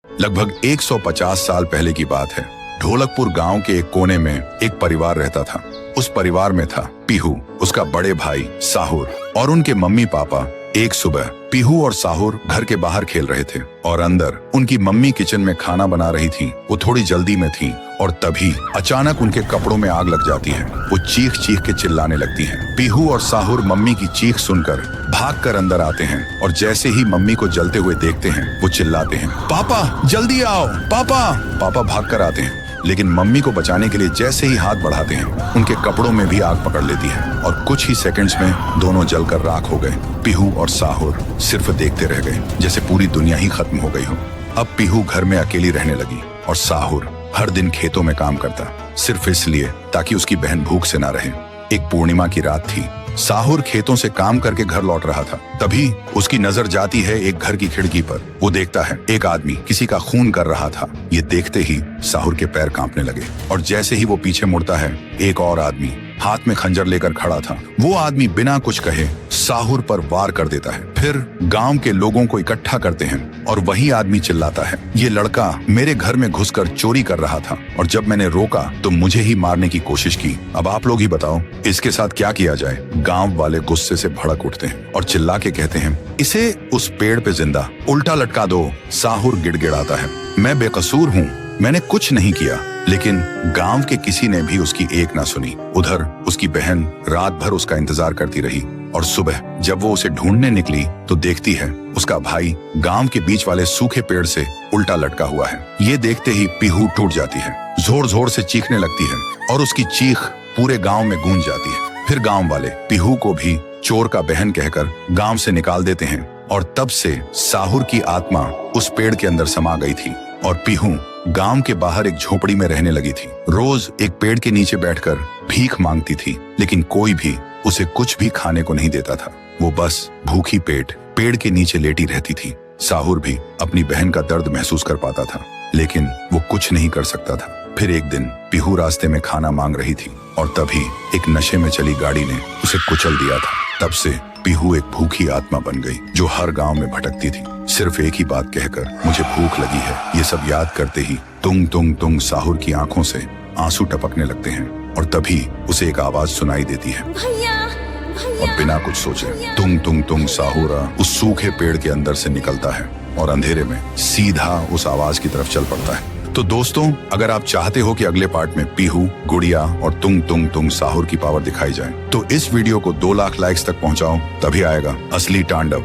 लगभग 150 साल पहले की बात है। ढोलकपुर गांव के एक कोने में एक परिवार रहता था। उस परिवार में था पीहू, उसका बड़े भाई साहुर और उनके मम्मी पापा। एक सुबह पीहू और साहुर घर के बाहर खेल रहे थे और अंदर उनकी मम्मी किचन में खाना बना रही थी। वो थोड़ी जल्दी में थी और तभी अचानक उनके कपड़ों में आग लग जाती है। वो चीख चीख के चिल्लाने लगती हैं। पीहू और साहुर मम्मी की चीख सुनकर भागकर अंदर आते हैं और जैसे ही मम्मी को जलते हुए देखते हैं वो चिल्लाते हैं, पापा जल्दी आओ पापा। पापा भागकर आते हैं, लेकिन मम्मी को बचाने के लिए जैसे ही हाथ बढ़ाते हैं उनके कपड़ों में भी आग पकड़ लेती है और कुछ ही सेकंड्स में दोनों जलकर राख हो गए। पीहू और साहुर सिर्फ देखते रह गए, जैसे पूरी दुनिया ही खत्म हो गई हो। अब पीहू घर में अकेली रहने लगी और साहुर हर दिन खेतों में काम करता, सिर्फ इसलिए ताकि उसकी बहन भूख से ना रहे। एक पूर्णिमा की रात थी। साहुर खेतों से काम करके घर लौट रहा था। तभी उसकी नजर जाती है एक घर की खिड़की पर। वो देखता है एक आदमी किसी का खून कर रहा था। ये देखते ही साहुर के पैर कांपने लगे और जैसे ही वो पीछे मुड़ता है एक और आदमी हाथ में खंजर लेकर खड़ा था। वो आदमी बिना कुछ कहे साहुर पर वार कर देता है। फिर गांव के लोगों को इकट्ठा करते हैं और वही आदमी चिल्लाता है, ये लड़का मेरे घर में घुसकर चोरी कर रहा था और जब मैंने रोका तो मुझे ही मारने की कोशिश की। अब आप लोग ही बताओ इसके साथ क्या किया जाए। गांव वाले गुस्से से भड़क उठते हैं और चिल्ला के कहते हैं, इसे उस पेड़ पे जिंदा उल्टा लटका दो। साहुर गिड़गिड़ाता है, मैं बेकसूर हूँ, मैंने कुछ नहीं किया। लेकिन गांव के किसी ने भी उसकी एक ना सुनी। उधर उसकी बहन रात भर उसका इंतजार करती रही और सुबह जब वो उसे ढूंढने निकली तो देखती है उसका भाई गांव के बीच वाले सूखे पेड़ से उल्टा लटका हुआ है। ये देखते ही पीहू टूट जाती है, जोर जोर से चीखने लगती है और उसकी चीख पूरे गांव में गूंज जाती है। फिर गांव वाले पीहू को भी चोर का बहन कहकर गांव से निकाल देते हैं और तब से साहुर की आत्मा उस पेड़ के अंदर समा गई थी और पीहू गांव के बाहर एक झोपड़ी में रहने लगी थी। रोज एक पेड़ के नीचे बैठकर भीख मांगती थी, लेकिन कोई भी उसे कुछ भी खाने को नहीं देता था। वो बस भूखी पेट पेड़ के नीचे लेटी रहती थी। साहुर भी अपनी बहन का दर्द महसूस कर पाता था, लेकिन वो कुछ नहीं कर सकता था। फिर एक दिन पीहू रास्ते में खाना मांग रही थी और तभी एक नशे में चली गाड़ी ने उसे कुचल दिया था। तब से पीहू एक भूखी आत्मा बन गई जो हर गांव में भटकती थी, सिर्फ एक ही बात कहकर, मुझे भूख लगी है। ये सब याद करते ही तुंग तुंग तुंग साहुर की आंखों से आंसू टपकने लगते हैं और तभी उसे एक आवाज सुनाई देती है। भैया, भैया, और बिना कुछ सोचे तुंग तुंग तुंग साहुरा उस सूखे पेड़ के अंदर से निकलता है और अंधेरे में सीधा उस आवाज की तरफ चल पड़ता है। तो दोस्तों, अगर आप चाहते हो कि अगले पार्ट में पीहू, गुड़िया और तुंग तुंग तुंग साहुर की पावर दिखाई जाए तो इस वीडियो को 2 लाख लाइक्स तक पहुंचाओ, तभी आएगा असली तांडव।